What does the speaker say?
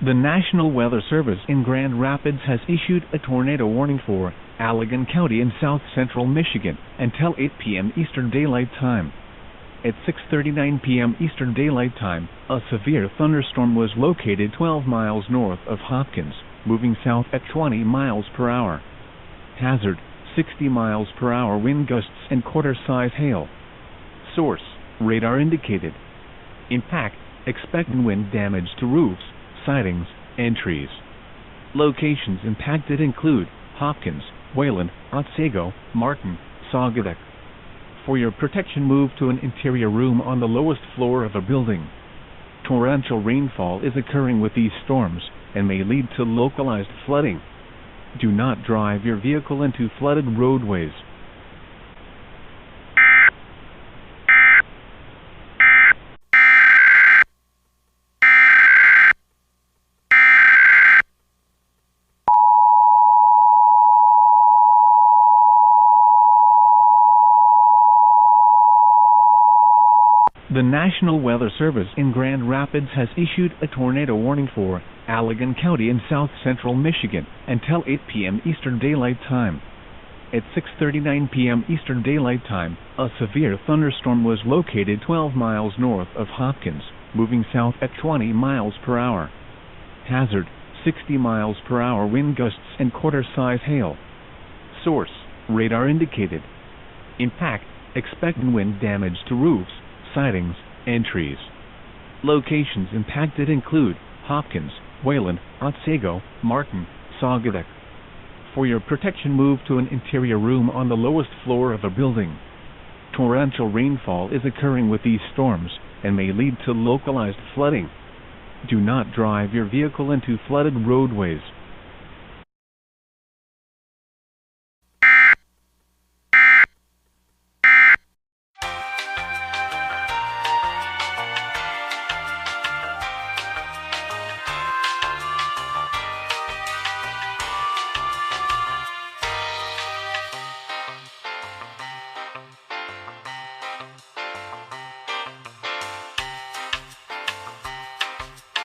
The National Weather Service in Grand Rapids has issued a tornado warning for Allegan County in south central Michigan until 8 p.m. Eastern Daylight Time. At 6:39 p.m. Eastern Daylight Time, a severe thunderstorm was located 12 miles north of Hopkins, moving south at 20 miles per hour. Hazard: 60 miles per hour wind gusts and quarter-size hail. Source: radar indicated. Impact: expected wind damage to roofs, sidings, and trees. Locations impacted include Hopkins, Wayland, Otsego, Martin, Saugatuck. For your protection, move to an interior room on the lowest floor of a building. Torrential rainfall is occurring with these storms and may lead to localized flooding. Do not drive your vehicle into flooded roadways. The National Weather Service in Grand Rapids has issued a tornado warning for Allegan County in south central Michigan until 8 p.m. Eastern Daylight Time. At 6:39 p.m. Eastern Daylight Time, a severe thunderstorm was located 12 miles north of Hopkins, moving south at 20 miles per hour. Hazard: 60 miles per hour wind gusts and quarter-size hail. Source: radar indicated. Impact: expected wind damage to roofs, sidings, and trees. Locations impacted include Hopkins, Wayland, Otsego, Martin, Saugatuck. For your protection, move to an interior room on the lowest floor of a building. Torrential rainfall is occurring with these storms and may lead to localized flooding. Do not drive your vehicle into flooded roadways.